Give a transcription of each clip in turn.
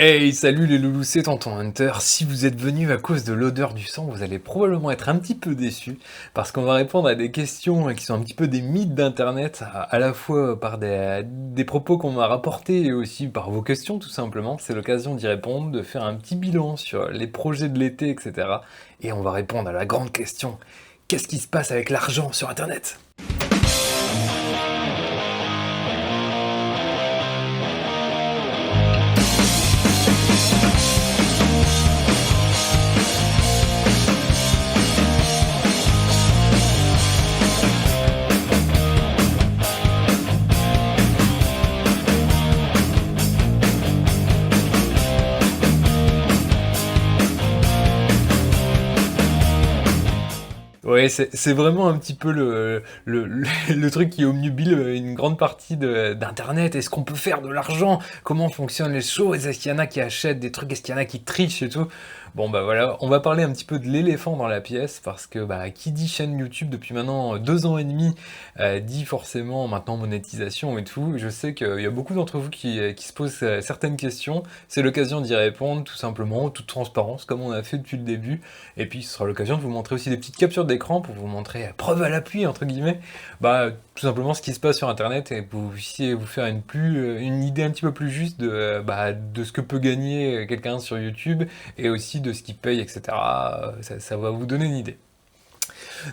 Hey, salut les loulous, c'est Tonton Hunter. Si vous êtes venus à cause de l'odeur du sang, vous allez probablement être un petit peu déçus, parce qu'on va répondre à des questions qui sont un petit peu des mythes d'internet, à la fois par des propos qu'on m'a rapportés et aussi par vos questions tout simplement. C'est l'occasion d'y répondre, de faire un petit bilan sur les projets de l'été, etc. Et on va répondre à la grande question, qu'est-ce qui se passe avec l'argent sur internet? Ouais, c'est vraiment un petit peu le truc qui obnubile une grande partie d'Internet. Est-ce qu'on peut faire de l'argent? Comment fonctionnent les choses? Est-ce qu'il y en a qui achètent des trucs? Est-ce qu'il y en a qui trichent et tout? Bon bah voilà, on va parler un petit peu de l'éléphant dans la pièce parce que bah, qui dit chaîne YouTube depuis maintenant 2 ans et demi dit forcément maintenant monétisation et tout. Je sais qu'il y a beaucoup d'entre vous qui se posent certaines questions. C'est l'occasion d'y répondre tout simplement, en toute transparence comme on a fait depuis le début. Et puis ce sera l'occasion de vous montrer aussi des petites captures d'écran pour vous montrer preuve à l'appui entre guillemets, bah tout simplement ce qui se passe sur internet et que vous puissiez vous faire une idée un petit peu plus juste de ce que peut gagner quelqu'un sur YouTube et aussi de ce qu'il paye, etc. Ça va vous donner une idée.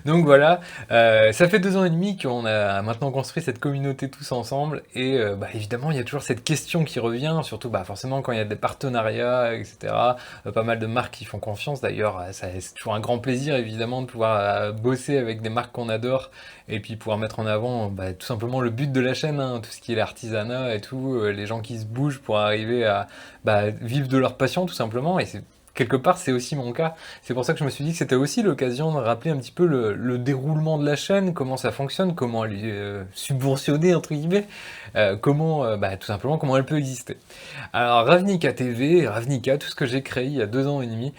Donc voilà, ça fait 2 ans et demi qu'on a maintenant construit cette communauté tous ensemble et bah, évidemment il y a toujours cette question qui revient, surtout bah, forcément quand il y a des partenariats, etc. Pas mal de marques qui font confiance d'ailleurs, c'est toujours un grand plaisir évidemment de pouvoir bosser avec des marques qu'on adore et puis pouvoir mettre en avant bah, tout simplement le but de la chaîne, hein, tout ce qui est l'artisanat et tout, les gens qui se bougent pour arriver à bah, vivre de leur passion tout simplement et c'est quelque part, c'est aussi mon cas. C'est pour ça que je me suis dit que c'était aussi l'occasion de rappeler un petit peu le déroulement de la chaîne, comment ça fonctionne, comment elle est subventionnée, entre guillemets, bah, tout simplement, comment elle peut exister. Alors, Ravnica TV, Ravnica, tout ce que j'ai créé il y a 2 ans et demi,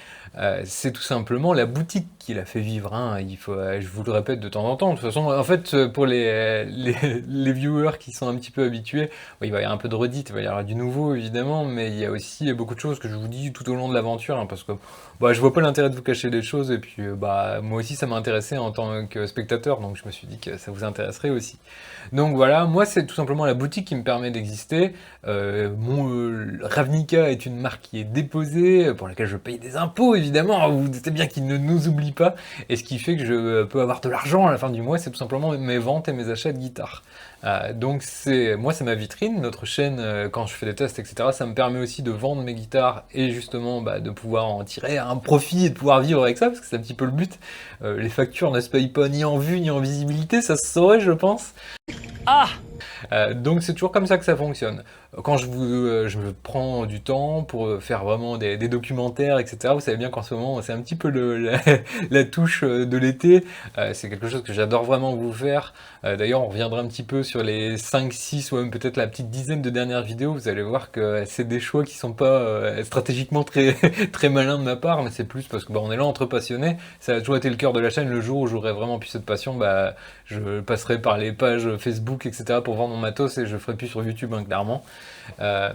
c'est tout simplement la boutique qui l'a fait vivre, hein. Il faut, je vous le répète de temps en temps. De toute façon, en fait, pour les viewers qui sont un petit peu habitués, oui, il va y avoir un peu de redite, il va y avoir du nouveau évidemment, mais il y a aussi beaucoup de choses que je vous dis tout au long de l'aventure, hein, parce que bah, je vois pas l'intérêt de vous cacher des choses, et puis bah, moi aussi ça m'a intéressé en tant que spectateur, donc je me suis dit que ça vous intéresserait aussi. Donc voilà, moi c'est tout simplement la boutique qui me permet d'exister. Ravnica est une marque qui est déposée, pour laquelle je paye des impôts évidemment, vous doutez bien qu'ils ne nous oublient pas, et ce qui fait que je peux avoir de l'argent à la fin du mois, c'est tout simplement mes ventes et mes achats de guitare. Donc moi c'est ma vitrine, notre chaîne quand je fais des tests etc. Ça me permet aussi de vendre mes guitares et justement bah, de pouvoir en tirer un profit et de pouvoir vivre avec ça parce que c'est un petit peu le but. Les factures ne se payent pas ni en vue ni en visibilité, ça se saurait je pense. Ah donc c'est toujours comme ça que ça fonctionne. Quand je me prends du temps pour faire vraiment des documentaires, etc., vous savez bien qu'en ce moment c'est un petit peu la touche de l'été, c'est quelque chose que j'adore vraiment vous faire. D'ailleurs on reviendra un petit peu sur les 5, 6 ou même peut-être la petite dizaine de dernières vidéos, vous allez voir que c'est des choix qui sont pas stratégiquement très, très malins de ma part, mais c'est plus parce que bah, on est là entre passionnés, ça a toujours été le cœur de la chaîne, le jour où j'aurais vraiment plus cette passion, bah, je passerai par les pages Facebook, etc. pour vendre mon matos et je ferai plus sur YouTube, hein, clairement. Euh,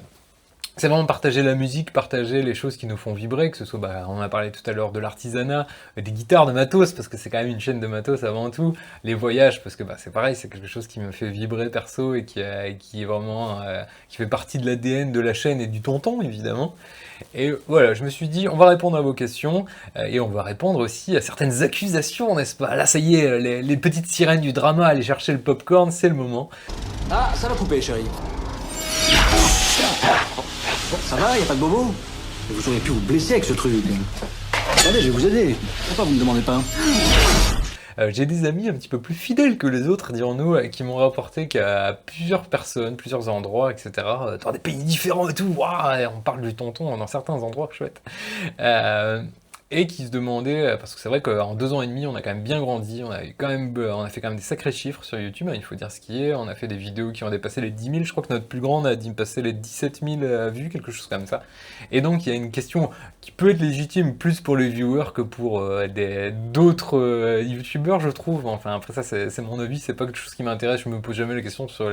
c'est vraiment partager la musique, partager les choses qui nous font vibrer, que ce soit, bah, on a parlé tout à l'heure de l'artisanat, des guitares, de matos, parce que c'est quand même une chaîne de matos avant tout, les voyages, parce que bah, c'est pareil, c'est quelque chose qui me fait vibrer perso et qui est vraiment, qui fait partie de l'ADN de la chaîne et du tonton, évidemment. Et voilà, je me suis dit, on va répondre à vos questions, et on va répondre aussi à certaines accusations, n'est-ce pas? Là, ça y est, les petites sirènes du drama, aller chercher le popcorn, c'est le moment. Ah, ça va couper, chérie. Bon, ça va, y a pas de bobo? Vous auriez pu vous blesser avec ce truc. Attendez, je vais vous aider. Pourquoi vous me demandez pas? J'ai des amis un petit peu plus fidèles que les autres, dirons-nous, qui m'ont rapporté qu'à plusieurs personnes, plusieurs endroits, etc., dans des pays différents et tout, waouh, on parle du tonton dans certains endroits chouettes. Euh, et qui se demandait, parce que c'est vrai qu'en 2 ans et demi, on a quand même bien grandi, on a fait quand même des sacrés chiffres sur YouTube, hein, il faut dire ce qui est, on a fait des vidéos qui ont dépassé les 10 000, je crois que notre plus grande a dépassé les 17 000 vues, quelque chose comme ça. Et donc il y a une question qui peut être légitime plus pour les viewers que pour d'autres youtubeurs, je trouve. Enfin, après ça, c'est mon avis, c'est pas quelque chose qui m'intéresse, je me pose jamais la question sur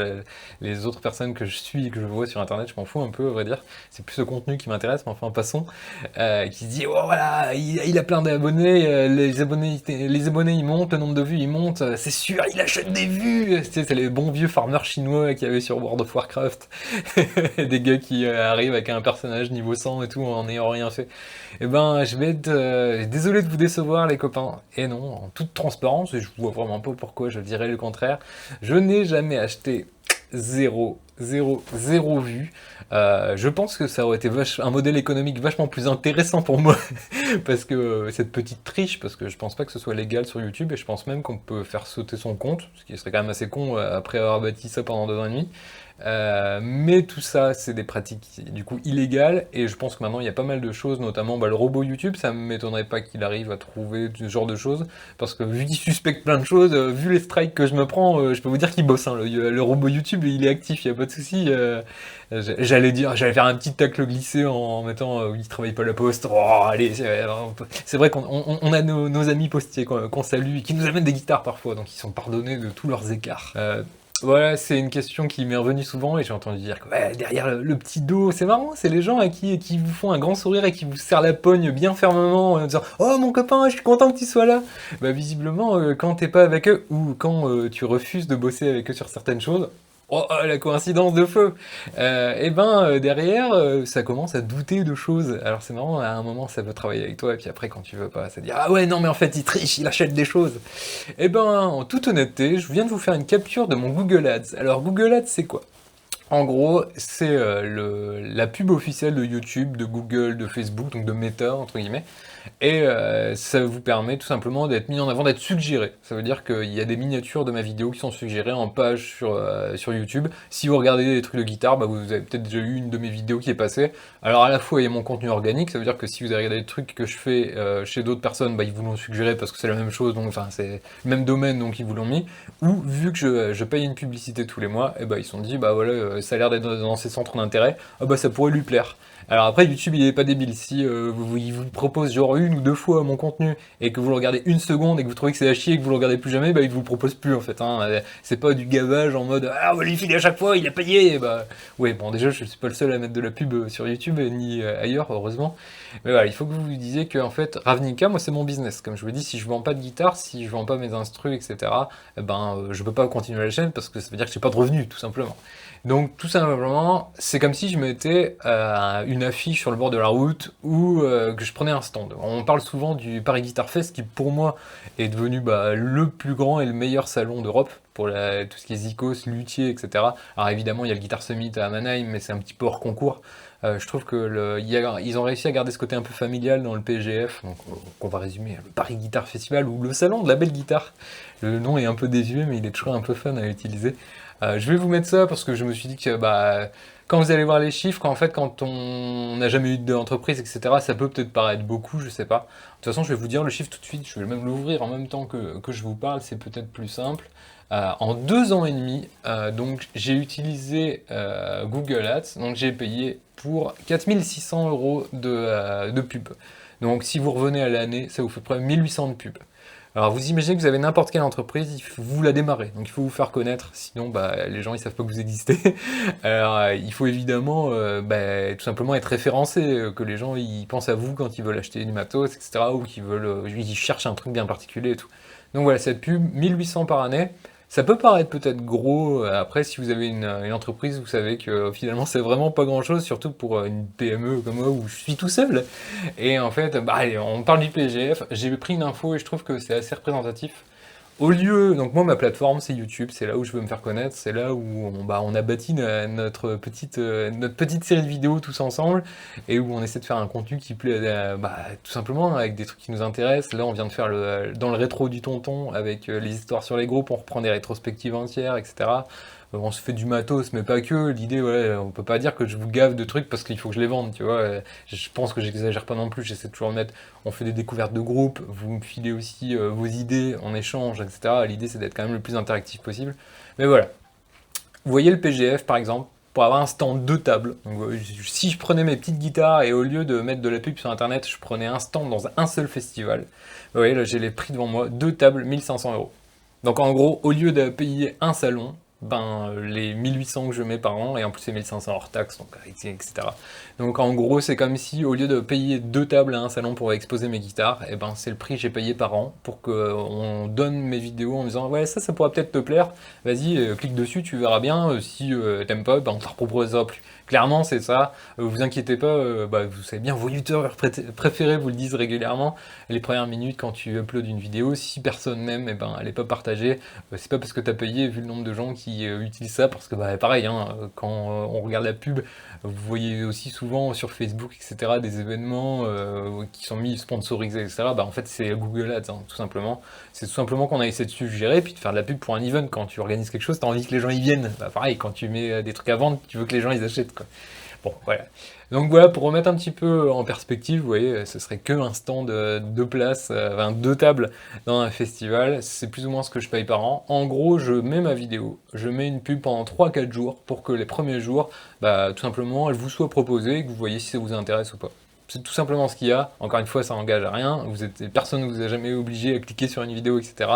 les autres personnes que je suis et que je vois sur internet, je m'en fous un peu, à vrai dire. C'est plus le contenu qui m'intéresse, mais enfin, passons. Qui se dit, oh voilà, il a plein d'abonnés, les abonnés ils montent, le nombre de vues il monte, c'est sûr, il achète des vues. Tu sais, c'est les bons vieux farmers chinois qu'il y avait sur World of Warcraft. Des gars qui arrivent avec un personnage niveau 100 et tout en n'ayant rien fait. Eh ben, je vais être désolé de vous décevoir, les copains. Et non, en toute transparence, et je vois vraiment pas pourquoi je dirais le contraire, je n'ai jamais acheté zéro vue. Je pense que ça aurait été un modèle économique vachement plus intéressant pour moi parce que cette petite triche, parce que je pense pas que ce soit légal sur YouTube et je pense même qu'on peut faire sauter son compte, ce qui serait quand même assez con après avoir bâti ça pendant 2 ans et demi. Mais tout ça, c'est des pratiques du coup illégales et je pense que maintenant il y a pas mal de choses, notamment le robot YouTube, ça m'étonnerait pas qu'il arrive à trouver ce genre de choses parce que vu qu'il suspecte plein de choses, vu les strikes que je me prends, je peux vous dire qu'il bosse, hein, le robot YouTube il est actif, il y a pas de souci. J'allais faire un petit tacle glissé en mettant il travaille pas à la poste. Oh, allez, c'est vrai qu'on a nos amis postiers qu'on salue et qui nous amènent des guitares parfois, donc ils sont pardonnés de tous leurs écarts. Voilà, c'est une question qui m'est revenue souvent et j'ai entendu dire que ouais, derrière le petit dos, c'est marrant, c'est les gens à qui vous font un grand sourire et qui vous serrent la pogne bien fermement en disant «Oh mon copain, je suis content que tu sois là!» Bah visiblement, quand t'es pas avec eux ou quand tu refuses de bosser avec eux sur certaines choses, oh, la coïncidence de feu! Derrière, ça commence à douter de choses. Alors c'est marrant, à un moment ça veut travailler avec toi, et puis après quand tu veux pas, ça dit «Ah ouais, non mais en fait il triche, il achète des choses!» En toute honnêteté, je viens de vous faire une capture de mon Google Ads. Alors Google Ads c'est quoi? En gros, c'est la pub officielle de YouTube, de Google, de Facebook, donc de Meta, entre guillemets. Et ça vous permet tout simplement d'être mis en avant, d'être suggéré. Ça veut dire qu'il y a des miniatures de ma vidéo qui sont suggérées en page sur YouTube. Si vous regardez des trucs de guitare, bah, vous avez peut-être déjà eu une de mes vidéos qui est passée. Alors à la fois, il y a mon contenu organique, ça veut dire que si vous avez regardé des trucs que je fais chez d'autres personnes, bah, ils vous l'ont suggéré parce que c'est la même chose, donc enfin c'est le même domaine, donc ils vous l'ont mis. Ou vu que je paye une publicité tous les mois, et bah, ils se sont dit, bah voilà, ça a l'air d'être dans ces centres d'intérêt, ah bah ça pourrait lui plaire. Alors après, YouTube, il est pas débile. Si il vous propose genre 1 ou 2 fois mon contenu et que vous le regardez 1 seconde et que vous trouvez que c'est à chier et que vous le regardez plus jamais, bah il vous le propose plus en fait. Hein. C'est pas du gavage en mode ah on va lui filer à chaque fois, il a payé. Bah ouais, bon déjà je suis pas le seul à mettre de la pub sur YouTube ni ailleurs heureusement. Mais voilà, il faut que vous vous disiez que en fait Ravnica, moi c'est mon business. Comme je vous l'ai dit, si je vends pas de guitare, si je vends pas mes instrus, etc. Je peux pas continuer la chaîne parce que ça veut dire que j'ai pas de revenus tout simplement. Donc tout simplement, c'est comme si je mettais une affiche sur le bord de la route ou que je prenais un stand. On parle souvent du Paris Guitar Fest qui pour moi est devenu le plus grand et le meilleur salon d'Europe pour tout ce qui est Zikos, luthier, etc. Alors évidemment il y a le Guitar Summit à Mannheim, mais c'est un petit peu hors concours. Je trouve que ils ont réussi à garder ce côté un peu familial dans le PGF, donc qu'on va résumer le Paris Guitar Festival ou le salon de la belle guitare. Le nom est un peu désuet, mais il est toujours un peu fun à utiliser. Je vais vous mettre ça parce que je me suis dit que quand vous allez voir les chiffres, quand on n'a jamais eu d'entreprise, etc., ça peut peut-être paraître beaucoup, je sais pas. De toute façon, je vais vous dire le chiffre tout de suite, je vais même l'ouvrir en même temps que je vous parle, c'est peut-être plus simple. En 2 ans et demi, donc j'ai utilisé Google Ads, donc j'ai payé pour 4 600 € de pub. Donc si vous revenez à l'année, ça vous fait près de 1800 de pub. Alors vous imaginez que vous avez n'importe quelle entreprise, vous la démarrez, donc il faut vous faire connaître, sinon les gens ils savent pas que vous existez. Alors il faut évidemment tout simplement être référencé, que les gens ils pensent à vous quand ils veulent acheter du matos, etc. ou ils cherchent un truc bien particulier et tout. Donc voilà, cette pub, 1800 par année. Ça peut paraître peut-être gros, après si vous avez une entreprise, vous savez que finalement c'est vraiment pas grand-chose, surtout pour une PME comme moi où je suis tout seul. Et en fait, allez, on parle du PGF, j'ai pris une info et je trouve que c'est assez représentatif. Donc moi ma plateforme c'est YouTube, c'est là où je veux me faire connaître, c'est là où on a bâti notre petite série de vidéos tous ensemble et où on essaie de faire un contenu qui plaît tout simplement avec des trucs qui nous intéressent. Là on vient de faire dans le rétro du tonton avec les histoires sur les groupes, on reprend des rétrospectives entières, etc. on se fait du matos, mais pas que. L'idée, ouais, on peut pas dire que je vous gave de trucs parce qu'il faut que je les vende, tu vois. Je pense que j'exagère pas non plus, j'essaie de toujours le mettre. On fait des découvertes de groupe, vous me filez aussi vos idées en échange, etc. L'idée, c'est d'être quand même le plus interactif possible. Mais voilà. Vous voyez le PGF, par exemple, pour avoir un stand de table. Donc, si je prenais mes petites guitares et au lieu de mettre de la pub sur internet, je prenais un stand dans un seul festival. Vous voyez, là j'ai les prix devant moi, deux tables, 1 500 euros. Donc en gros, au lieu de payer un salon, ben les 1 800 que je mets par an, et en plus c'est 1 500 hors taxe, donc etc. Donc en gros, c'est comme si au lieu de payer deux tables à un salon pour exposer mes guitares, et ben c'est le prix que j'ai payé par an pour qu'on donne mes vidéos en me disant ouais ça pourrait peut-être te plaire, vas-y clique dessus, tu verras bien, si t'aimes pas, ben on te reproposera plus. Clairement c'est ça, vous inquiétez pas, bah, vous savez bien, vos youtubeurs préférés vous le disent régulièrement, les premières minutes quand tu uploads une vidéo, si personne n'aime, et ben elle est pas partagée, c'est pas parce que t'as payé vu le nombre de gens qui utilisent ça, parce que bah pareil, hein, quand on regarde la pub, vous voyez aussi souvent sur Facebook, etc., des événements qui sont mis sponsorisés, etc. Bah en fait c'est Google Ads, hein, tout simplement. C'est tout simplement qu'on a essayé de suggérer, puis de faire de la pub pour un event. Quand tu organises quelque chose, t'as envie que les gens y viennent. Bah pareil, quand tu mets des trucs à vendre, tu veux que les gens ils achètent, quoi. Bon, voilà. Donc voilà, pour remettre un petit peu en perspective, vous voyez, ce serait que un stand de place, enfin deux tables dans un festival, c'est plus ou moins ce que je paye par an. En gros, je mets ma vidéo, je mets une pub pendant 3 4 jours pour que les premiers jours, bah, tout simplement, elle vous soit proposée et que vous voyez si ça vous intéresse ou pas. C'est tout simplement ce qu'il y a. Encore une fois, ça n'engage à rien. Personne ne vous a jamais obligé à cliquer sur une vidéo, etc.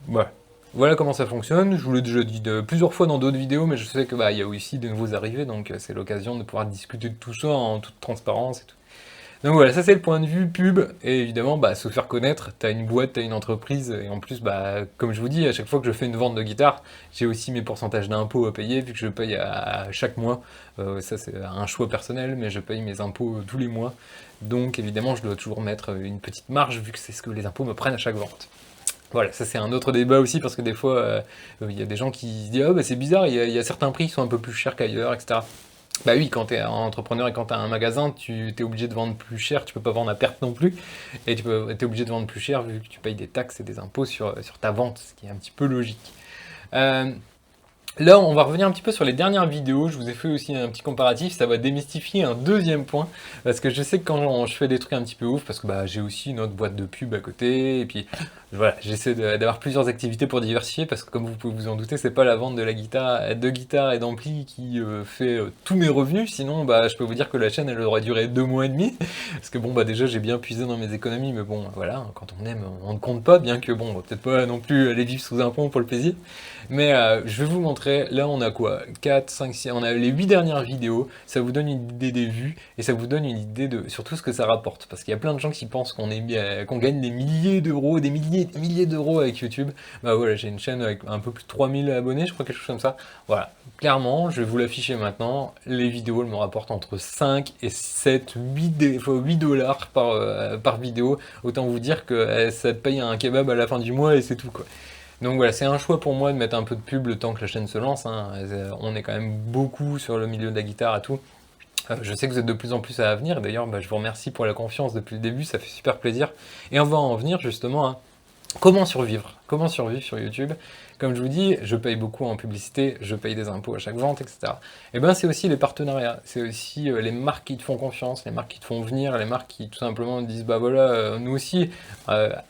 Voilà. Voilà comment ça fonctionne. Je vous l'ai déjà dit plusieurs fois dans d'autres vidéos, mais je sais que bah, y a aussi de nouveaux arrivés, donc c'est l'occasion de pouvoir discuter de tout ça en toute transparence et tout. Donc voilà, ça c'est le point de vue pub, et évidemment, bah, se faire connaître, t'as une boîte, t'as une entreprise, et en plus, bah, comme je vous dis, à chaque fois que je fais une vente de guitare, j'ai aussi mes pourcentages d'impôts à payer, vu que je paye à chaque mois. Ça c'est un choix personnel, mais je paye mes impôts tous les mois. Donc évidemment, je dois toujours mettre une petite marge, vu que c'est ce que les impôts me prennent à chaque vente. Voilà, ça c'est un autre débat aussi, parce que des fois, il y a des gens qui se disent «Ah bah c'est bizarre, il y a certains prix qui sont un peu plus chers qu'ailleurs, etc.» Bah oui, quand tu es entrepreneur et quand tu as un magasin, tu es obligé de vendre plus cher, tu peux pas vendre à perte non plus, et tu es obligé de vendre plus cher vu que tu payes des taxes et des impôts sur ta vente, ce qui est un petit peu logique. Euh, Là, on va revenir un petit peu sur les dernières vidéos. Je vous ai fait aussi un petit comparatif. Ça va démystifier un deuxième point. Parce que je sais que quand je fais des trucs un petit peu ouf, parce que bah, j'ai aussi une autre boîte de pub à côté. Et puis voilà, j'essaie d'avoir plusieurs activités pour diversifier. Parce que comme vous pouvez vous en douter, c'est pas la vente de la guitare, de guitare et d'ampli qui fait tous mes revenus. Sinon, bah, je peux vous dire que la chaîne, elle aurait duré 2 mois et demi. Parce que bon, bah déjà, j'ai bien puisé dans mes économies. Mais bon, voilà, quand on aime, on ne compte pas. Bien que bon, on va peut-être pas non plus aller vivre sous un pont pour le plaisir. Mais je vais vous montrer, là on a quoi? 4, 5, 6, on a les 8 dernières vidéos, ça vous donne une idée des vues, et ça vous donne une idée de surtout ce que ça rapporte. Parce qu'il y a plein de gens qui pensent qu'on gagne des milliers d'euros, des milliers d'euros avec YouTube. Bah voilà, j'ai une chaîne avec un peu plus de 3000 abonnés, je crois, quelque chose comme ça. Voilà, clairement, je vais vous l'afficher maintenant, les vidéos, elles me rapportent entre 5 et 7, 8, des fois 8 dollars par vidéo. Autant vous dire que ça te paye un kebab à la fin du mois et c'est tout, quoi. Donc voilà, c'est un choix pour moi de mettre un peu de pub le temps que la chaîne se lance, hein. On est quand même beaucoup sur le milieu de la guitare et tout. Je sais que vous êtes de plus en plus à venir, d'ailleurs bah, je vous remercie pour la confiance depuis le début, ça fait super plaisir. Et on va en venir justement à comment survivre? Comment survivre sur YouTube? Comme je vous dis, je paye beaucoup en publicité, je paye des impôts à chaque vente, etc. Et ben c'est aussi les partenariats, c'est aussi les marques qui te font confiance, les marques qui te font venir, les marques qui tout simplement disent bah voilà, nous aussi,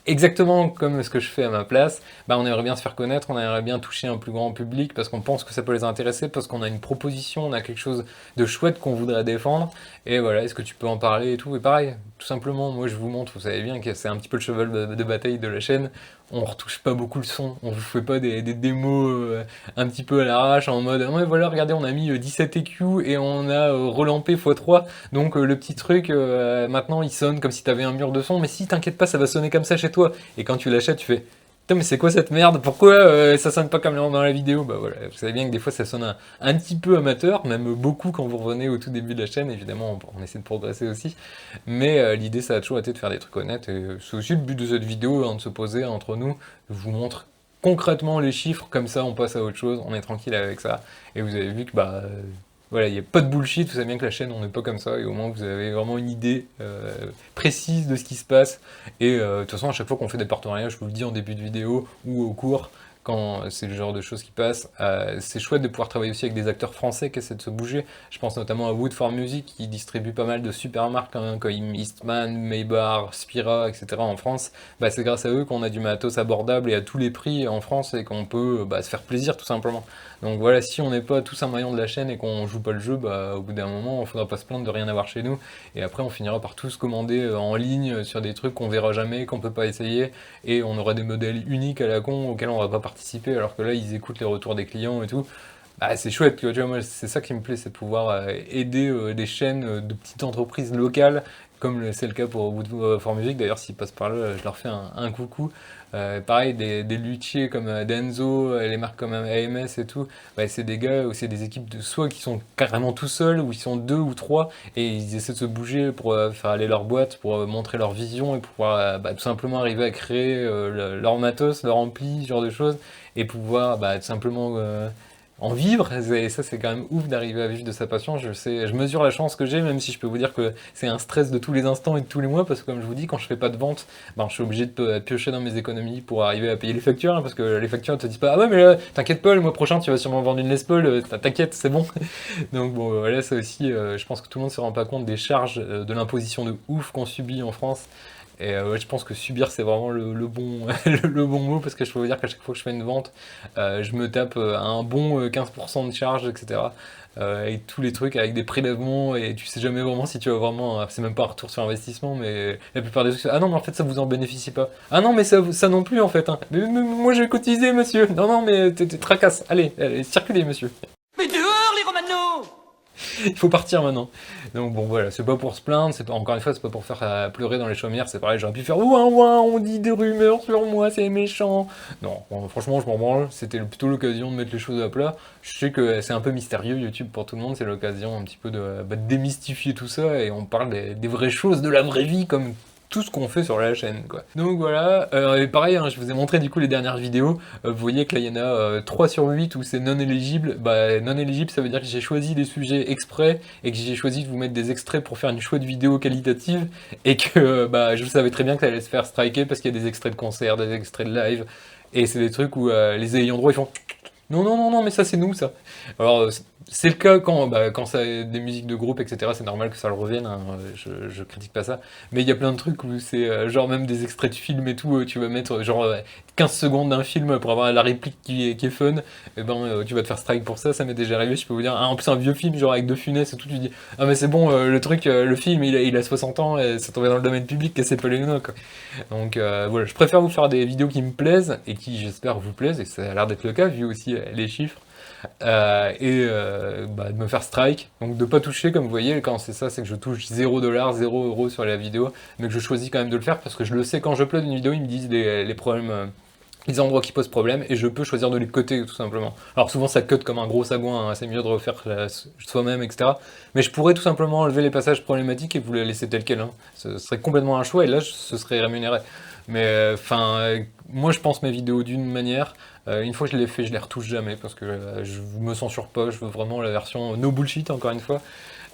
exactement comme ce que je fais à ma place, bah on aimerait bien se faire connaître, on aimerait bien toucher un plus grand public parce qu'on pense que ça peut les intéresser, parce qu'on a une proposition, on a quelque chose de chouette qu'on voudrait défendre, et voilà, est-ce que tu peux en parler et tout, et pareil, tout simplement, moi je vous montre, vous savez bien que c'est un petit peu le cheval de bataille de la chaîne, on retouche pas beaucoup le son, on vous fait pas des démos un petit peu à l'arrache en mode ouais voilà regardez on a mis 17 EQ et on a relampé x3 donc le petit truc maintenant il sonne comme si t'avais un mur de son mais si t'inquiète pas ça va sonner comme ça chez toi et quand tu l'achètes tu fais putain mais c'est quoi cette merde, pourquoi ça sonne pas comme dans la vidéo, bah voilà, vous savez bien que des fois ça sonne un petit peu amateur, même beaucoup quand vous revenez au tout début de la chaîne, évidemment on essaie de progresser aussi, mais l'idée ça a toujours été de faire des trucs honnêtes, et c'est aussi le but de cette vidéo, hein, de se poser entre nous, je vous montre concrètement les chiffres, comme ça on passe à autre chose, on est tranquille avec ça, et vous avez vu que bah voilà, il n'y a pas de bullshit, vous savez bien que la chaîne on n'est pas comme ça, et au moins vous avez vraiment une idée précise de ce qui se passe, et de toute façon à chaque fois qu'on fait des partenariats, je vous le dis en début de vidéo ou au cours, quand c'est le genre de choses qui passent. C'est chouette de pouvoir travailler aussi avec des acteurs français qui essaient de se bouger. Je pense notamment à Wood for Music qui distribue pas mal de super marques hein, comme Eastman, Maybar, Spira, etc. en France. Bah, c'est grâce à eux qu'on a du matos abordable et à tous les prix en France et qu'on peut se faire plaisir tout simplement. Donc voilà, si on n'est pas tous un maillon de la chaîne et qu'on joue pas le jeu, bah, au bout d'un moment, il faudra pas se plaindre de rien avoir chez nous. Et après, on finira par tous commander en ligne sur des trucs qu'on verra jamais, qu'on peut pas essayer, et on aura des modèles uniques à la con auxquels on va pas participer, alors que là, ils écoutent les retours des clients et tout. Bah, c'est chouette, tu vois, moi, c'est ça qui me plaît, c'est de pouvoir aider des chaînes de petites entreprises locales, comme c'est le cas pour Wood for Music. D'ailleurs, s'ils passent par là, je leur fais un coucou. Pareil, des luthiers comme Denso, les marques comme AMS et tout, bah, c'est des gars ou c'est des équipes de soit qui sont carrément tout seuls, ou ils sont deux ou trois, et ils essaient de se bouger pour faire aller leur boîte, pour montrer leur vision et pouvoir tout simplement arriver à créer leur matos, leur ampli, ce genre de choses, et pouvoir tout simplement en vivre. Et ça, c'est quand même ouf d'arriver à vivre de sa passion. Je sais, je mesure la chance que j'ai, même si je peux vous dire que c'est un stress de tous les instants et de tous les mois, parce que comme je vous dis, quand je fais pas de vente, je suis obligé de piocher dans mes économies pour arriver à payer les factures, hein, parce que les factures elles te disent pas, ah ouais, mais là, t'inquiète pas, le mois prochain, tu vas sûrement vendre une Les Paul, t'inquiète, c'est bon. Donc bon, voilà, ça aussi, je pense que tout le monde se rend pas compte des charges de l'imposition de ouf qu'on subit en France. Et ouais, je pense que subir c'est vraiment le bon, le bon mot, parce que je peux vous dire qu'à chaque fois que je fais une vente, je me tape un bon 15% de charge, etc. Et tous les trucs avec des prélèvements, et tu sais jamais vraiment si tu vas vraiment. C'est même pas un retour sur investissement, mais la plupart des trucs, ah non, mais en fait ça vous en bénéficie pas. Ah non, mais ça non plus en fait. Hein. Mais moi j'ai cotisé, monsieur. Non, non, mais t'es tracasse. Allez, circulez, monsieur. Mais dehors les Romano! Il faut partir maintenant. Donc bon voilà, c'est pas pour se plaindre, c'est pas, encore une fois, c'est pas pour faire pleurer dans les chaumières, c'est pareil, j'aurais pu faire ouin ouin, on dit des rumeurs sur moi, c'est méchant. Non, bon, franchement, je m'en branle, c'était plutôt l'occasion de mettre les choses à plat. Je sais que c'est un peu mystérieux YouTube pour tout le monde, c'est l'occasion un petit peu de démystifier tout ça et on parle des vraies choses de la vraie vie comme tout ce qu'on fait sur la chaîne, quoi. Donc voilà, et pareil, hein, je vous ai montré du coup les dernières vidéos, vous voyez que là il y en a 3 sur 8 où c'est non éligible. Non éligible, ça veut dire que j'ai choisi les sujets exprès et que j'ai choisi de vous mettre des extraits pour faire une chouette vidéo qualitative, et que je savais très bien que ça allait se faire striker parce qu'il y a des extraits de concerts, des extraits de live, et c'est des trucs où les ayants droit ils font non, non, non, non, mais ça c'est nous, ça. Alors, c'est le cas quand ça des musiques de groupe, etc. C'est normal que ça le revienne, hein, je critique pas ça. Mais il y a plein de trucs où c'est genre même des extraits de films et tout, tu vas mettre genre 15 secondes d'un film pour avoir la réplique qui est fun, et tu vas te faire strike pour ça, ça m'est déjà arrivé, je peux vous dire. Ah, en plus, un vieux film, genre avec De Funès et tout, tu dis, ah, mais c'est bon, le truc, le film, il a 60 ans, et ça tombait dans le domaine public, cassez pas les noix, quoi. Donc voilà, je préfère vous faire des vidéos qui me plaisent, et qui, j'espère, vous plaisent, et ça a l'air d'être le cas, vu aussi les chiffres. De me faire strike, donc de pas toucher, comme vous voyez, quand c'est ça, c'est que je touche 0$, 0€ sur la vidéo, mais que je choisis quand même de le faire, parce que je le sais, quand je upload une vidéo, ils me disent les problèmes, les endroits qui posent problème, et je peux choisir de les cutter tout simplement. Alors souvent ça cut comme un gros sagouin, hein, c'est mieux de refaire soi-même, etc. Mais je pourrais tout simplement enlever les passages problématiques et vous les laisser tel quel, hein. Ce serait complètement un choix, et là ce serait rémunéré. Mais moi je pense mes vidéos d'une manière, une fois que je les fais, je les retouche jamais, parce que je me censure pas, je veux vraiment la version no bullshit, encore une fois.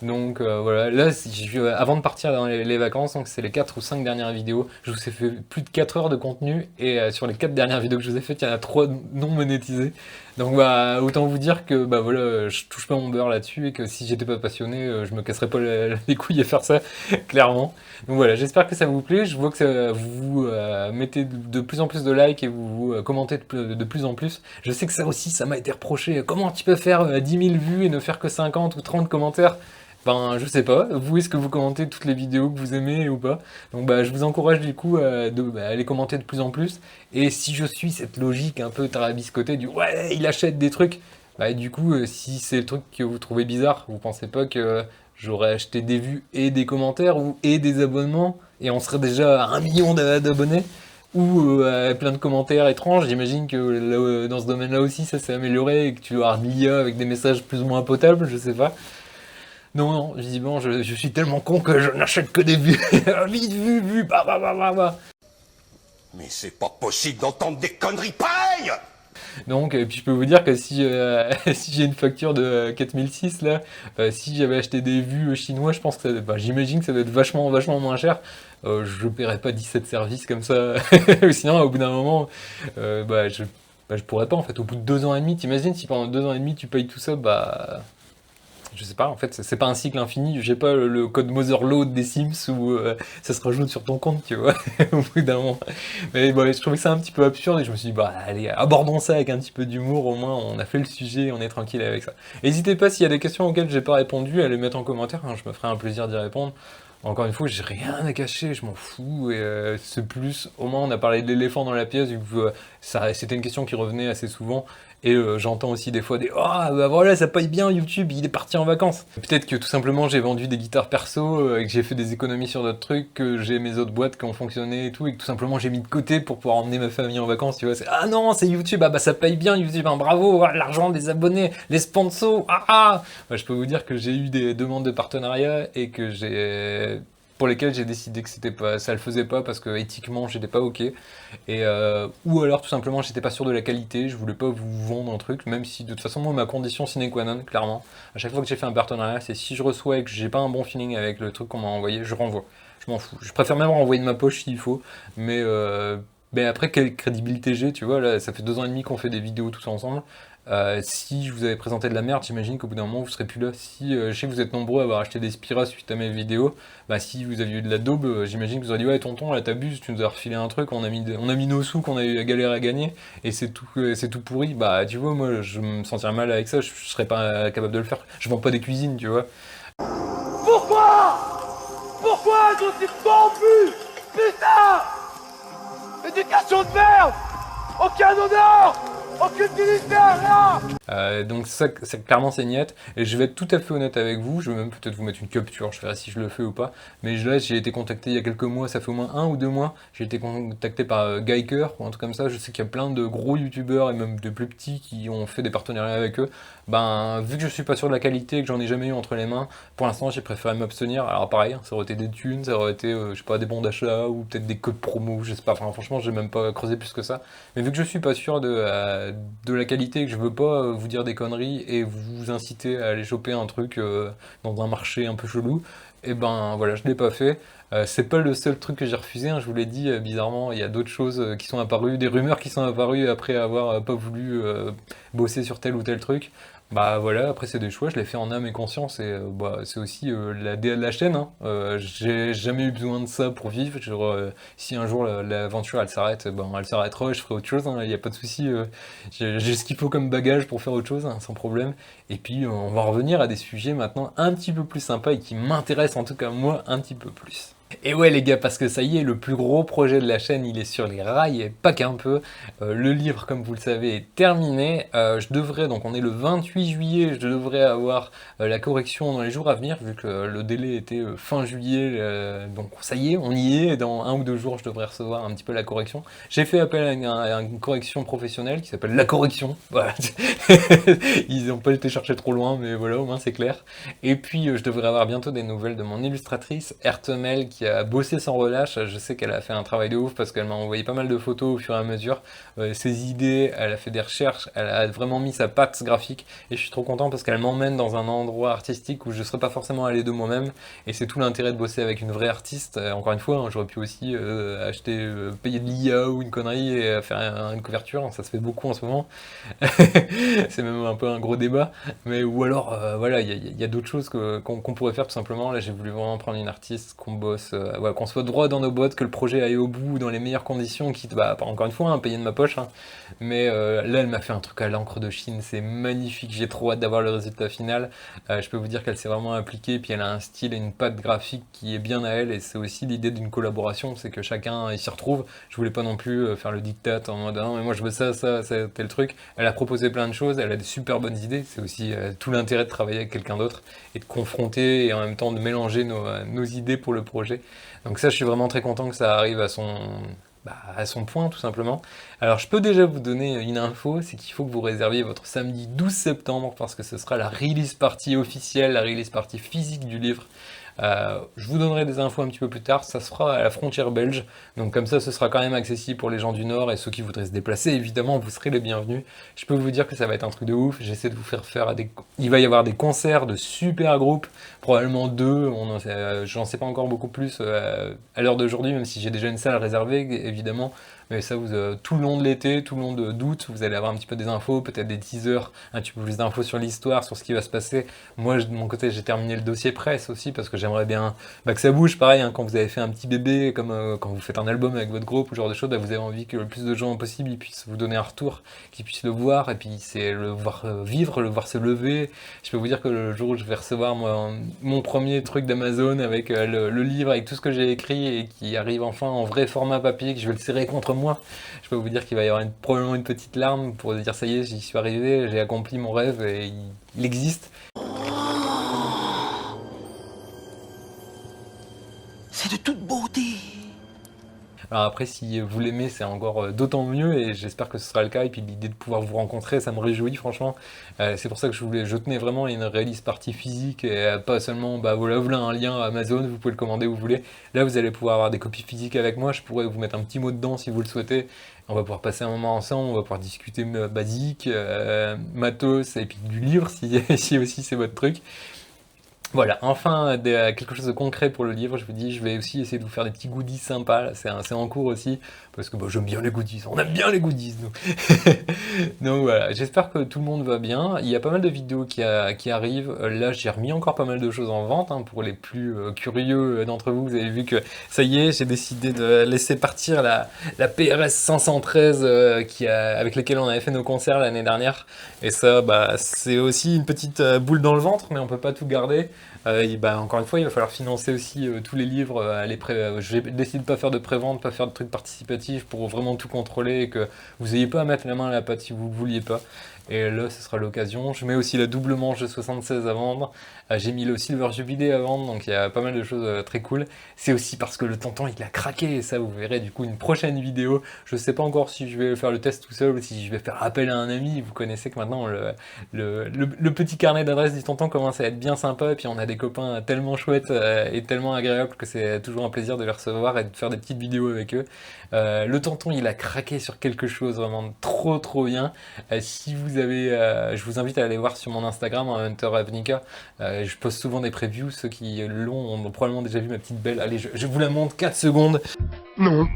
Donc voilà, là, avant de partir dans les vacances, donc c'est les 4 ou 5 dernières vidéos, je vous ai fait plus de 4 heures de contenu, et sur les 4 dernières vidéos que je vous ai faites, il y en a 3 non monétisées. Donc autant vous dire que voilà, je touche pas mon beurre là-dessus, et que si j'étais pas passionné, je me casserais pas les couilles à faire ça, clairement. Donc voilà, j'espère que ça vous plaît, je vois que vous mettez de plus en plus de likes, et vous commentez de plus en plus. Je sais que ça aussi, ça m'a été reproché, comment tu peux faire 10 000 vues et ne faire que 50 ou 30 commentaires? Je sais pas, vous, est-ce que vous commentez toutes les vidéos que vous aimez ou pas? Donc je vous encourage du coup à les commenter de plus en plus, et si je suis cette logique un peu tarabiscotée du ouais, il achète des trucs, du coup, si c'est le truc que vous trouvez bizarre, vous pensez pas que j'aurais acheté des vues et des commentaires et des abonnements, et on serait déjà à 1 million d'abonnés? Ou plein de commentaires étranges? J'imagine que dans ce domaine-là aussi ça s'est amélioré, et que tu dois avoir de l'IA avec des messages plus ou moins potables, je sais pas. Non, non, visiblement, je suis tellement con que je n'achète que des vues. Vite, vues, bah. Mais c'est pas possible d'entendre des conneries pareilles! Donc, et puis je peux vous dire que si, si j'ai une facture de 4006 là, si j'avais acheté des vues chinois, je pense que j'imagine que ça doit être vachement moins cher. Je paierais pas 17 services comme ça. Sinon, au bout d'un moment, bah, je pourrais pas en fait. Au bout de 2 ans et demi, t'imagines si pendant 2 ans et demi tu payes tout ça, bah. Je sais pas, en fait, c'est pas un cycle infini. J'ai pas le code Motherload des Sims où ça se rajoute sur ton compte, tu vois, au bout d'un moment. Mais bon, je trouvais ça un petit peu absurde et je me suis dit, bah allez, abordons ça avec un petit peu d'humour, au moins on a fait le sujet, on est tranquille avec ça. N'hésitez pas s'il y a des questions auxquelles j'ai pas répondu à les mettre en commentaire, hein, je me ferai un plaisir d'y répondre. Encore une fois, j'ai rien à cacher, je m'en fous, et c'est plus, au moins on a parlé de l'éléphant dans la pièce, vu que c'était une question qui revenait assez souvent, et j'entends aussi des fois des «Ah bah voilà, ça paye bien YouTube, il est parti en vacances». Peut-être que tout simplement j'ai vendu des guitares perso, et que j'ai fait des économies sur d'autres trucs, que j'ai mes autres boîtes qui ont fonctionné et tout, et que tout simplement j'ai mis de côté pour pouvoir emmener ma famille en vacances, tu vois. «Ah non, c'est YouTube, ah bah ça paye bien YouTube, hein, bravo, ah, l'argent des abonnés, les sponsors, ah ah». Ouais, je peux vous dire que j'ai eu des demandes de partenariat, et que pour lesquelles j'ai décidé que c'était pas, ça le faisait pas parce que éthiquement j'étais pas ok, ou alors tout simplement j'étais pas sûr de la qualité, je voulais pas vous vendre un truc, même si de toute façon moi ma condition sine qua non, clairement, à chaque fois que j'ai fait un partenariat, c'est si je reçois et que j'ai pas un bon feeling avec le truc qu'on m'a envoyé, je renvoie, je m'en fous, je préfère même renvoyer de ma poche s'il faut, mais après quelle crédibilité j'ai, tu vois, là ça fait 2 ans et demi qu'on fait des vidéos tous ensemble. Si je vous avais présenté de la merde, j'imagine qu'au bout d'un moment vous serez plus là. Si je sais que vous êtes nombreux à avoir acheté des Spira suite à mes vidéos, bah si vous aviez eu de la daube, j'imagine que vous auriez dit ouais tonton là t'abuses, tu nous as refilé un truc, on a mis nos sous qu'on a eu à galérer à gagner et c'est tout pourri. Bah tu vois, moi je me sentirais mal avec ça, je serais pas capable de le faire. Je vends pas des cuisines, tu vois. Pourquoi? Pourquoi je suis corrompu? Putain! Éducation de merde! Aucun honneur! Aucune dignité, rien! Donc ça, clairement c'est niette, et je vais être tout à fait honnête avec vous, je vais même peut-être vous mettre une capture, je verrai si je le fais ou pas, mais là j'ai été contacté il y a quelques mois, ça fait au moins 1 ou 2 mois, j'ai été contacté par Geiker ou un truc comme ça, je sais qu'il y a plein de gros youtubeurs et même de plus petits qui ont fait des partenariats avec eux. Ben vu que je suis pas sûr de la qualité et que j'en ai jamais eu entre les mains, pour l'instant j'ai préféré m'abstenir. Alors pareil, ça aurait été des thunes, ça aurait été je sais pas, des bons d'achat ou peut-être des codes promo, je sais pas, enfin franchement j'ai même pas creusé plus que ça, mais vu que je suis pas sûr de la qualité et que je veux pas vous dire des conneries et vous inciter à aller choper un truc dans un marché un peu chelou, et ben voilà, je l'ai pas fait. C'est pas le seul truc que j'ai refusé, hein, je vous l'ai dit, bizarrement, il y a d'autres choses qui sont apparues, des rumeurs qui sont apparues après avoir pas voulu bosser sur tel ou tel truc. Bah voilà, après c'est des choix, je l'ai fait en âme et conscience, et bah, c'est aussi la DA de la chaîne, hein. J'ai jamais eu besoin de ça pour vivre, genre, si un jour l'aventure elle s'arrête, ben, elle s'arrêtera et je ferai autre chose, il n'y a pas de souci, j'ai ce qu'il faut comme bagage pour faire autre chose, hein, sans problème. Et puis on va revenir à des sujets maintenant un petit peu plus sympas et qui m'intéressent en tout cas moi un petit peu plus. Et ouais les gars, parce que ça y est, le plus gros projet de la chaîne, il est sur les rails, et pas qu'un peu. Le livre, comme vous le savez, est terminé. Je devrais, donc on est le 28 juillet, je devrais avoir la correction dans les jours à venir, vu que le délai était fin juillet. Donc ça y est, on y est, dans 1 ou 2 jours, je devrais recevoir un petit peu la correction. J'ai fait appel à une correction professionnelle qui s'appelle La Correction. Voilà. Ils n'ont pas été chercher trop loin, mais voilà, au moins c'est clair. Et puis je devrais avoir bientôt des nouvelles de mon illustratrice, Ertemel, qui a bossé sans relâche. Je sais qu'elle a fait un travail de ouf parce qu'elle m'a envoyé pas mal de photos au fur et à mesure, ses idées, elle a fait des recherches, elle a vraiment mis sa patte graphique, et je suis trop content parce qu'elle m'emmène dans un endroit artistique où je serais pas forcément allé de moi-même, et c'est tout l'intérêt de bosser avec une vraie artiste. Encore une fois, hein, j'aurais pu aussi acheter, payer de l'IA ou une connerie et faire une couverture, hein, ça se fait beaucoup en ce moment. C'est même un peu un gros débat, mais ou alors voilà, il y a d'autres choses qu'on pourrait faire tout simplement. Là j'ai voulu vraiment prendre une artiste, qu'on bosse, ouais, qu'on soit droit dans nos bottes, que le projet aille au bout dans les meilleures conditions, quitte, bah, encore une fois, hein, payer de ma poche, hein. Mais là elle m'a fait un truc à l'encre de Chine, c'est magnifique, j'ai trop hâte d'avoir le résultat final. Je peux vous dire qu'elle s'est vraiment appliquée, puis elle a un style et une patte graphique qui est bien à elle, et c'est aussi l'idée d'une collaboration, c'est que chacun il s'y retrouve. Je voulais pas non plus faire le diktat en mode ah non mais moi je veux ça, tel truc. Elle a proposé plein de choses, elle a des super bonnes idées, c'est aussi tout l'intérêt de travailler avec quelqu'un d'autre et de confronter et en même temps de mélanger nos idées pour le projet. Donc ça je suis vraiment très content que ça arrive à son point tout simplement. Alors je peux déjà vous donner une info, c'est qu'il faut que vous réserviez votre samedi 12 septembre parce que ce sera la release party officielle, la release party physique du livre. Je vous donnerai des infos un petit peu plus tard, ça se fera à la frontière belge, donc comme ça ce sera quand même accessible pour les gens du Nord et ceux qui voudraient se déplacer, évidemment vous serez les bienvenus. Je peux vous dire que ça va être un truc de ouf, j'essaie de vous faire faire il va y avoir des concerts de super groupes, probablement 2, j'en sais pas encore beaucoup plus à l'heure d'aujourd'hui, même si j'ai déjà une salle réservée évidemment. Mais ça, tout le long de l'été, tout le long d'août, vous allez avoir un petit peu des infos, peut-être des teasers, un petit peu plus d'infos sur l'histoire, sur ce qui va se passer. Moi, de mon côté, j'ai terminé le dossier presse aussi, parce que j'aimerais bien que ça bouge. Pareil, hein, quand vous avez fait un petit bébé, comme quand vous faites un album avec votre groupe, ou ce genre de choses, bah, vous avez envie que le plus de gens possible ils puissent vous donner un retour, qu'ils puissent le voir, et puis c'est le voir vivre, le voir se lever. Je peux vous dire que le jour où je vais recevoir mon premier truc d'Amazon avec le livre, avec tout ce que j'ai écrit, et qui arrive enfin en vrai format papier, que je vais le serrer contre moi, je peux vous dire qu'il va y avoir probablement une petite larme pour dire ça y est, j'y suis arrivé, j'ai accompli mon rêve et il existe. C'est de toute beauté. Alors après, si vous l'aimez, c'est encore d'autant mieux et j'espère que ce sera le cas. Et puis l'idée de pouvoir vous rencontrer, ça me réjouit franchement. C'est pour ça que je tenais vraiment à une release partie physique et pas seulement, bah voilà, vous avez un lien Amazon, vous pouvez le commander où vous voulez. Là, vous allez pouvoir avoir des copies physiques avec moi. Je pourrais vous mettre un petit mot dedans si vous le souhaitez. On va pouvoir passer un moment ensemble, on va pouvoir discuter basique, matos et puis du livre si aussi c'est votre truc. Voilà, enfin quelque chose de concret pour le livre, je vous dis, je vais aussi essayer de vous faire des petits goodies sympas, là, c'est en cours aussi, parce que bah, j'aime bien les goodies, on aime bien les goodies, nous. Donc voilà, j'espère que tout le monde va bien, il y a pas mal de vidéos qui arrivent, là j'ai remis encore pas mal de choses en vente, hein, pour les plus curieux d'entre vous, vous avez vu que ça y est, j'ai décidé de laisser partir la PRS 513 avec laquelle on avait fait nos concerts l'année dernière, et ça, bah, c'est aussi une petite boule dans le ventre, mais on peut pas tout garder. Encore une fois, il va falloir financer aussi tous les livres. J'ai décidé de pas faire de prévente, pas faire de trucs participatifs pour vraiment tout contrôler et que vous n'ayez pas à mettre la main à la pâte si vous ne vouliez pas. Et là, ce sera l'occasion. Je mets aussi la double manche de 76 à vendre. J'ai mis le Silver Jubilee à vendre, donc il y a pas mal de choses très cool. C'est aussi parce que le tonton il a craqué, et ça vous verrez du coup une prochaine vidéo. Je sais pas encore si je vais faire le test tout seul ou si je vais faire appel à un ami. Vous connaissez que maintenant le petit carnet d'adresses du tonton commence à être bien sympa, et puis on a des copains tellement chouettes et tellement agréables que c'est toujours un plaisir de les recevoir et de faire des petites vidéos avec eux. Le tonton il a craqué sur quelque chose vraiment trop bien. Si vous avez, je vous invite à aller voir sur mon Instagram, Hunter Avnica. Je poste souvent des previews, ceux qui l'ont ont probablement déjà vu ma petite belle. Allez, je vous la montre 4 secondes. Non.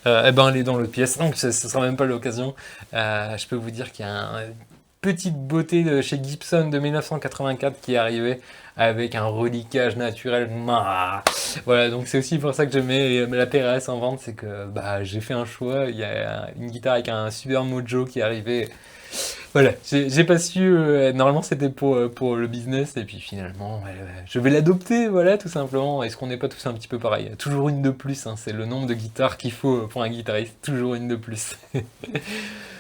Elle est dans l'autre pièce, donc ce sera même pas l'occasion. Je peux vous dire qu'il y a une petite beauté de chez Gibson de 1984 qui est arrivée avec un reliquage naturel. Voilà, donc c'est aussi pour ça que je mets la PRS en vente, c'est que bah, j'ai fait un choix. Il y a une guitare avec un super mojo qui est arrivé. Voilà, j'ai pas su, normalement c'était pour le business, et puis finalement, je vais l'adopter, voilà, tout simplement. Est-ce qu'on n'est pas tous un petit peu pareil? Toujours une de plus, hein, c'est le nombre de guitares qu'il faut pour un guitariste, toujours une de plus.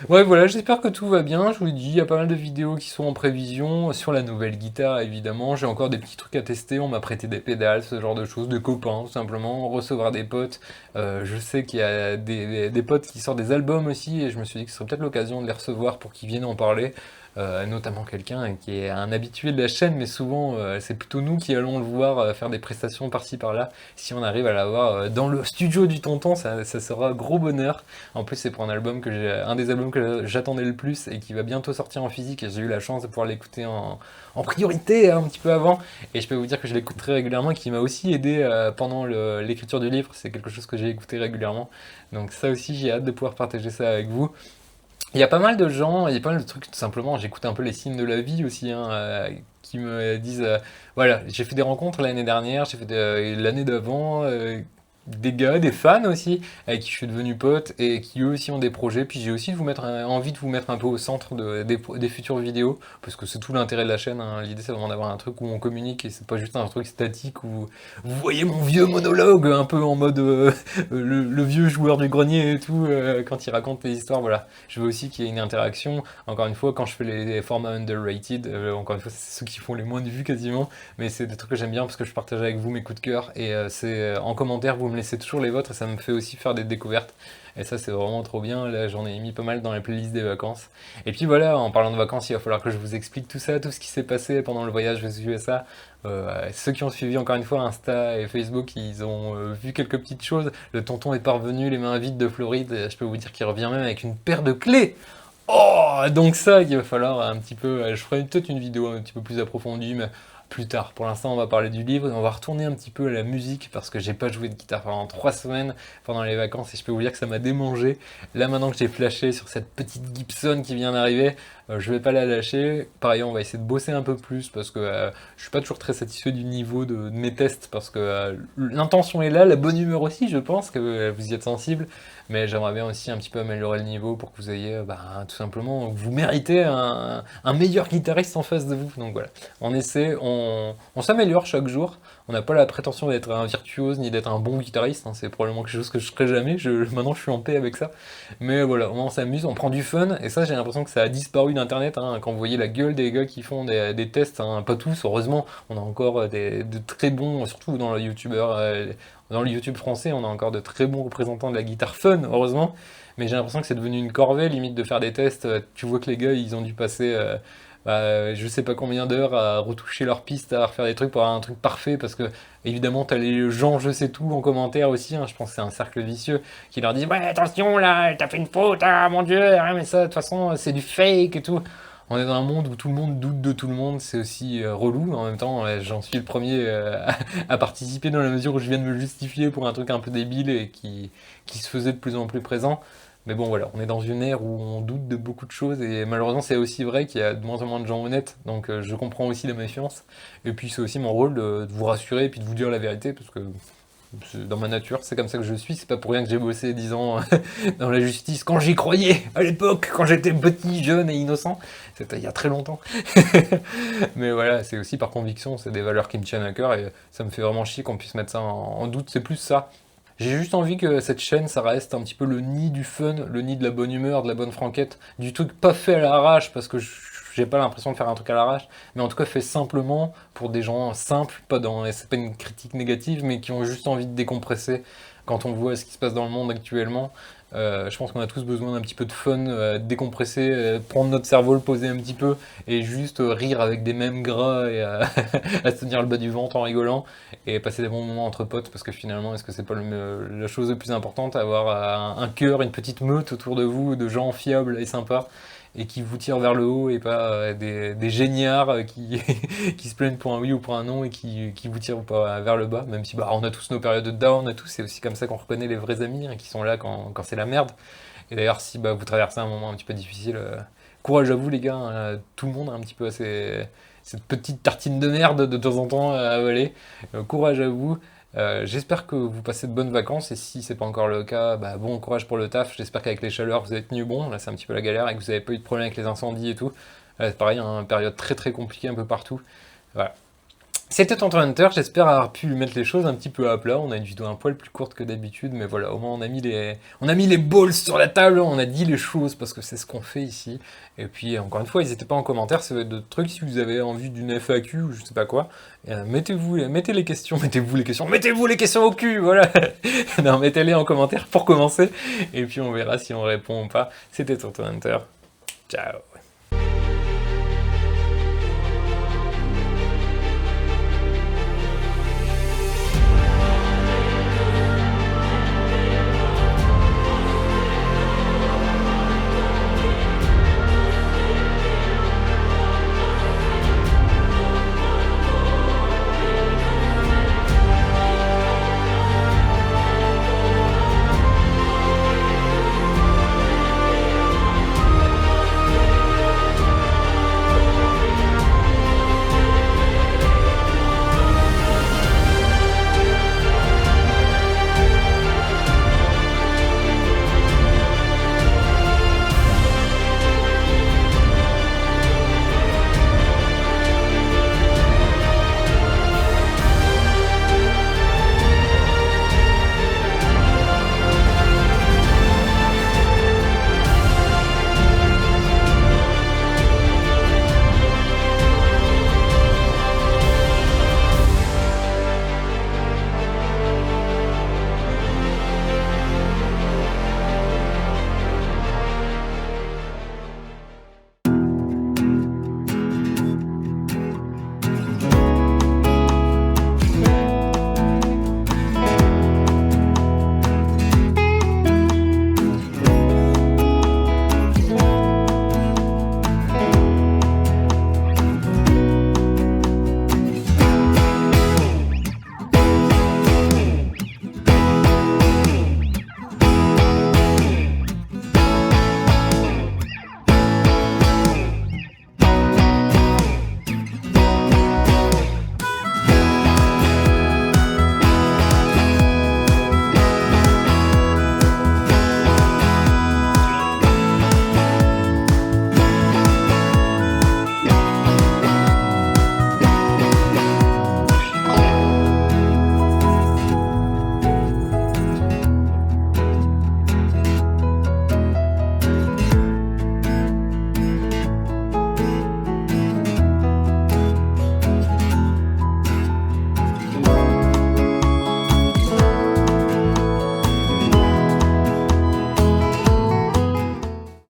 Ouais, voilà, j'espère que tout va bien, je vous le dis, il y a pas mal de vidéos qui sont en prévision, sur la nouvelle guitare, évidemment, j'ai encore des petits trucs à tester, on m'a prêté des pédales, ce genre de choses, de copains, tout simplement, recevoir des potes. Je sais qu'il y a des potes qui sortent des albums aussi, et je me suis dit que ce serait peut-être l'occasion de les recevoir pour qu'ils viennent en parler. Notamment quelqu'un qui est un habitué de la chaîne, mais souvent c'est plutôt nous qui allons le voir faire des prestations par-ci par-là. Si on arrive à l'avoir dans le studio du tonton, ça sera gros bonheur. En plus c'est pour un des albums que j'attendais le plus et qui va bientôt sortir en physique, et j'ai eu la chance de pouvoir l'écouter en priorité un petit peu avant, et je peux vous dire que je l'écoute très régulièrement, qui m'a aussi aidé pendant l'écriture du livre. C'est quelque chose que j'ai écouté régulièrement, donc ça aussi j'ai hâte de pouvoir partager ça avec vous. Il y a pas mal de gens, il y a pas mal de trucs, tout simplement, j'écoute un peu les signes de la vie aussi, hein, qui me disent, voilà, j'ai fait des rencontres l'année dernière, j'ai fait l'année d'avant, des gars, des fans aussi, avec qui je suis devenu pote, et qui eux aussi ont des projets, puis j'ai aussi envie de vous mettre un peu au centre des futures vidéos, parce que c'est tout l'intérêt de la chaîne, hein. L'idée c'est vraiment d'avoir un truc où on communique, et c'est pas juste un truc statique où vous voyez mon vieux monologue, un peu en mode le vieux joueur du grenier et tout, quand il raconte des histoires, voilà. Je veux aussi qu'il y ait une interaction, encore une fois, quand je fais les formats underrated, encore une fois, c'est ceux qui font les moins de vues quasiment, mais c'est des trucs que j'aime bien, parce que je partage avec vous mes coups de cœur, et c'est en commentaire, vous me laisser toujours les vôtres et ça me fait aussi faire des découvertes. Et ça, c'est vraiment trop bien. Là, j'en ai mis pas mal dans les playlists des vacances. Et puis voilà, en parlant de vacances, il va falloir que je vous explique tout ça, tout ce qui s'est passé pendant le voyage aux USA. Ceux qui ont suivi encore une fois Insta et Facebook, ils ont vu quelques petites choses. Le tonton est parvenu, les mains vides de Floride. Et je peux vous dire qu'il revient même avec une paire de clés. Oh, donc ça, il va falloir un petit peu... je ferai peut-être une vidéo un petit peu plus approfondie, mais plus tard. Pour l'instant, on va parler du livre et on va retourner un petit peu à la musique parce que j'ai pas joué de guitare pendant 3 semaines pendant les vacances et je peux vous dire que ça m'a démangé. Là, maintenant que j'ai flashé sur cette petite Gibson qui vient d'arriver, je vais pas la lâcher. Par ailleurs, on va essayer de bosser un peu plus parce que je suis pas toujours très satisfait du niveau de mes tests parce que l'intention est là, la bonne humeur aussi, je pense que vous y êtes sensible. Mais j'aimerais bien aussi un petit peu améliorer le niveau pour que vous ayez tout simplement, vous méritez un meilleur guitariste en face de vous. Donc voilà, on essaie, on s'améliore chaque jour. On n'a pas la prétention d'être un virtuose ni d'être un bon guitariste, hein. C'est probablement quelque chose que je ferai jamais. Maintenant, je suis en paix avec ça. Mais voilà, on s'amuse, on prend du fun. Et ça, j'ai l'impression que ça a disparu d'Internet, hein. Quand vous voyez la gueule des gars qui font des tests, hein, pas tous, heureusement, on a encore de très bons, surtout dans le YouTubeur. Dans le YouTube français, on a encore de très bons représentants de la guitare fun, heureusement. Mais j'ai l'impression que c'est devenu une corvée, limite, de faire des tests. Tu vois que les gars, ils ont dû passer je sais pas combien d'heures à retoucher leur piste, à refaire des trucs pour avoir un truc parfait. Parce que, évidemment, t'as les gens, je sais tout, en commentaire aussi. Hein, je pense que c'est un cercle vicieux qui leur dit ouais, attention là, t'as fait une faute, ah mon dieu, hein, mais ça, de toute façon, c'est du fake et tout. On est dans un monde où tout le monde doute de tout le monde, c'est aussi relou. En même temps, j'en suis le premier à participer dans la mesure où je viens de me justifier pour un truc un peu débile et qui se faisait de plus en plus présent. Mais bon, voilà, on est dans une ère où on doute de beaucoup de choses et malheureusement, c'est aussi vrai qu'il y a de moins en moins de gens honnêtes. Donc, je comprends aussi la méfiance. Et puis, c'est aussi mon rôle de vous rassurer et puis de vous dire la vérité parce que c'est dans ma nature, c'est comme ça que je suis. C'est pas pour rien que j'ai bossé 10 ans dans la justice quand j'y croyais à l'époque, quand j'étais petit, jeune et innocent. C'était il y a très longtemps. Mais voilà, c'est aussi par conviction, c'est des valeurs qui me tiennent à cœur et ça me fait vraiment chier qu'on puisse mettre ça en doute. C'est plus ça. J'ai juste envie que cette chaîne, ça reste un petit peu le nid du fun, le nid de la bonne humeur, de la bonne franquette, du truc pas fait à l'arrache parce que j'ai pas l'impression de faire un truc à l'arrache, mais en tout cas fait simplement pour des gens simples, pas dans, c'est pas une critique négative, mais qui ont juste envie de décompresser quand on voit ce qui se passe dans le monde actuellement. Je pense qu'on a tous besoin d'un petit peu de fun, décompresser, prendre notre cerveau, le poser un petit peu et juste rire avec des mèmes gras et à se tenir le bas du ventre en rigolant et passer des bons moments entre potes parce que finalement, est-ce que c'est pas la chose la plus importante, avoir un cœur, une petite meute autour de vous, de gens fiables et sympas et qui vous tirent vers le haut et pas des géniards qui se plaignent pour un oui ou pour un non et qui vous tirent pas vers le bas, même si on a tous nos périodes de down, c'est aussi comme ça qu'on reconnaît les vrais amis, hein, qui sont là quand c'est la merde. Et d'ailleurs, si vous traversez un moment un petit peu difficile, courage à vous les gars, hein, tout le monde a un petit peu cette petite tartine de merde de temps en temps à avaler. Courage à vous. J'espère que vous passez de bonnes vacances et si c'est pas encore le cas, bon courage pour le taf. J'espère qu'avec les chaleurs vous avez tenu bon. Là c'est un petit peu la galère et que vous avez pas eu de problème avec les incendies et tout. C'est pareil, hein, une période très très compliquée un peu partout. Voilà. C'était Tonton Hunter, j'espère avoir pu mettre les choses un petit peu à plat. On a une vidéo un poil plus courte que d'habitude, mais voilà, au moins on a mis les balls sur la table, on a dit les choses parce que c'est ce qu'on fait ici. Et puis encore une fois, n'hésitez pas en commentaire si vous avez d'autres trucs, si vous avez envie d'une FAQ ou je sais pas quoi. Mettez les questions au cul, voilà. Non, mettez-les en commentaire pour commencer, et puis on verra si on répond ou pas. C'était Tonton Hunter, ciao.